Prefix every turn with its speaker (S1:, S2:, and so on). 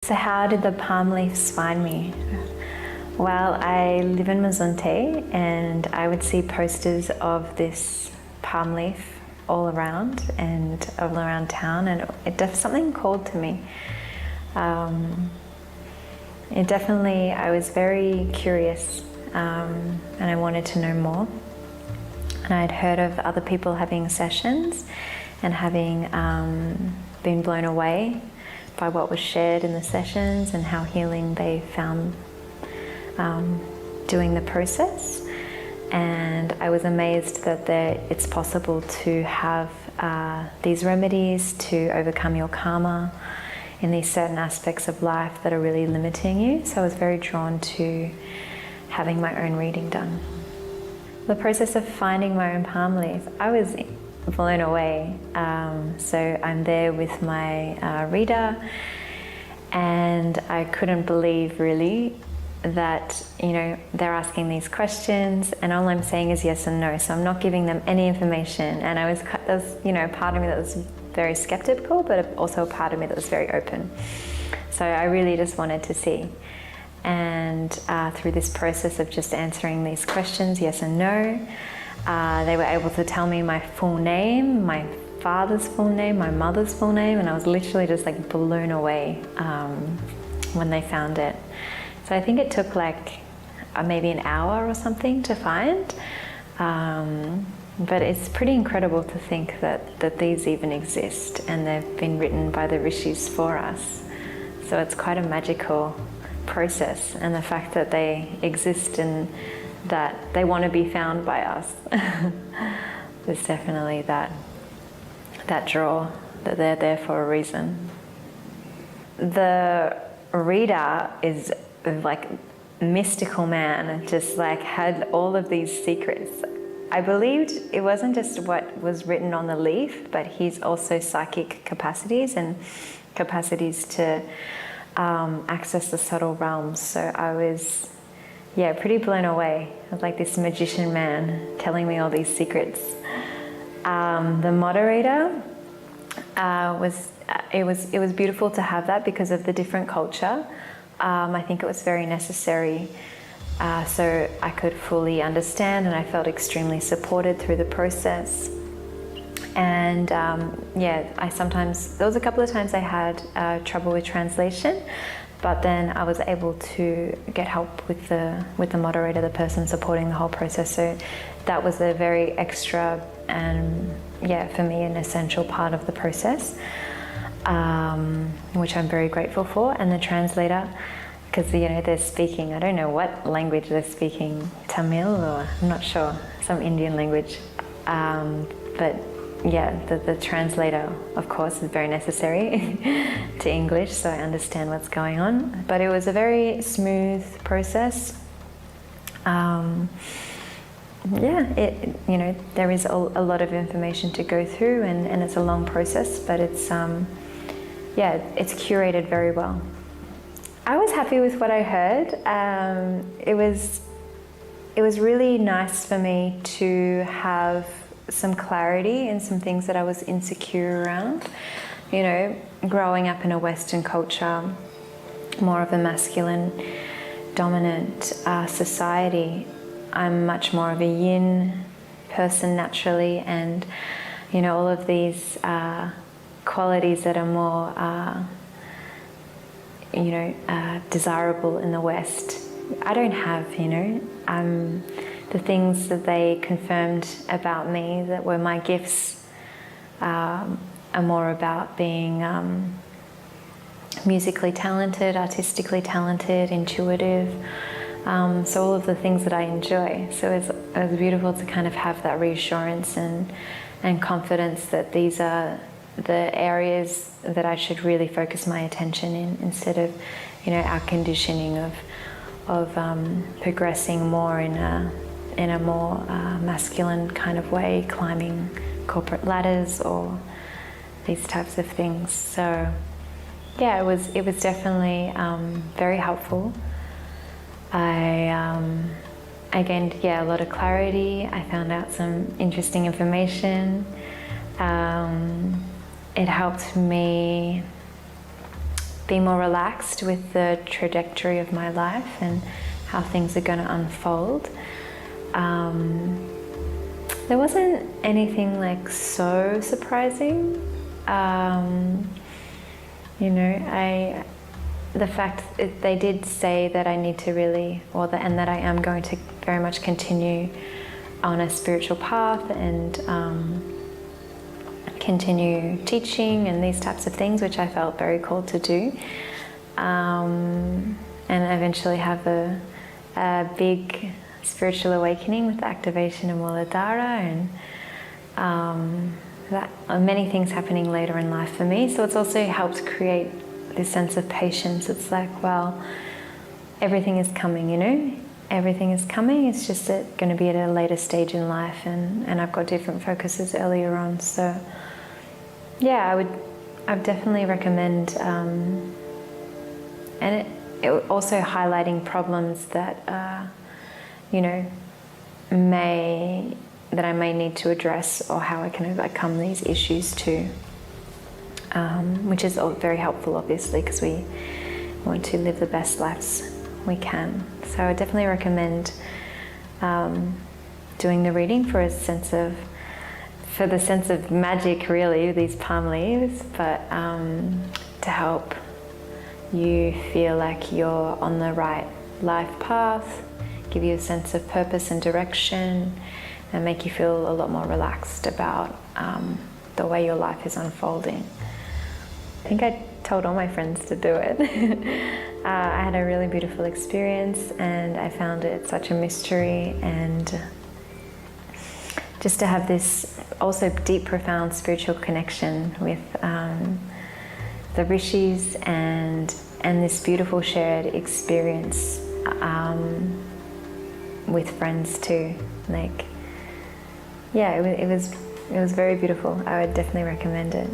S1: So how did the palm leaves find me? Well, I live in Mazunte and I would see posters of this palm leaf all around town, and something called to me. It definitely, I was very curious and I wanted to know more. And I'd heard of other people having sessions and having been blown away by what was shared in the sessions and how healing they found doing the process. And I was amazed that it's possible to have these remedies to overcome your karma in these certain aspects of life that are really limiting you. So I was very drawn to having my own reading done. The process of finding my own palm leaf, I was blown away. So I'm there with my reader, and I couldn't believe really that, you know, they're asking these questions and all I'm saying is yes and no, so I'm not giving them any information. And there was, you know, part of me that was very skeptical, but also a part of me that was very open. So I really just wanted to see. And through this process of just answering these questions, yes and no, they were able to tell me my full name, my father's full name, my mother's full name, and I was literally just like blown away when they found it. So I think it took like maybe an hour or something to find, but it's pretty incredible to think that these even exist and they've been written by the rishis for us. So it's quite a magical process, and the fact that they exist and that they want to be found by us. There's definitely that draw, that they're there for a reason. The reader is like mystical man, just like had all of these secrets. I believed it wasn't just what was written on the leaf, but he's also psychic capacities and capacities to access the subtle realms. So I was, yeah, pretty blown away. I was like this magician man telling me all these secrets. The moderator it was beautiful to have that because of the different culture. I think it was very necessary so I could fully understand, and I felt extremely supported through the process. And yeah, there was a couple of times I had trouble with translation, but then I was able to get help with the moderator, the person supporting the whole process. So that was a very extra and, yeah, for me, an essential part of the process, which I'm very grateful for. And the translator, because, you know, they're speaking, I don't know what language they're speaking, Tamil, or I'm not sure, some Indian language. But yeah, the translator, of course, is very necessary to English, so I understand what's going on. But it was a very smooth process. Yeah, you know, there is a lot of information to go through, and it's a long process, but it's yeah, it's curated very well. I was happy with what I heard. It was really nice for me to have some clarity in some things that I was insecure around. You know, growing up in a Western culture, more of a masculine dominant society, I'm much more of a yin person naturally, and, you know, all of these qualities that are more you know, desirable in the West, I don't have, you know. The things that they confirmed about me that were my gifts are more about being musically talented, artistically talented, intuitive. So all of the things that I enjoy. So it was beautiful to kind of have that reassurance and confidence that these are the areas that I should really focus my attention in, instead of, you know, our conditioning of progressing more in a more masculine kind of way, climbing corporate ladders or these types of things. So yeah, it was definitely very helpful. I gained, yeah, a lot of clarity. I found out some interesting information. It helped me be more relaxed with the trajectory of my life and how things are going to unfold. There wasn't anything like so surprising. You know, the fact they did say that I need to really, and that I am going to very much continue on a spiritual path and continue teaching and these types of things, which I felt very called to do, and eventually have a big spiritual awakening with the activation of Muladhara, and that many things happening later in life for me. So it's also helped create this sense of patience. It's like, well, everything is coming, you know, everything is coming. It's just going to be at a later stage in life, and I've got different focuses earlier on. So yeah, I would definitely recommend, and it also highlighting problems that you know, that I may need to address, or how I can overcome these issues too, which is very helpful, obviously, because we want to live the best lives we can. So I definitely recommend doing the reading for the sense of magic, really, these palm leaves, but to help you feel like you're on the right life path, give you a sense of purpose and direction, and make you feel a lot more relaxed about the way your life is unfolding. I think I told all my friends to do it. I had a really beautiful experience, and I found it such a mystery, and just to have this also deep, profound spiritual connection with the rishis and this beautiful shared experience with friends too. Like, yeah, it was very beautiful. I would definitely recommend it.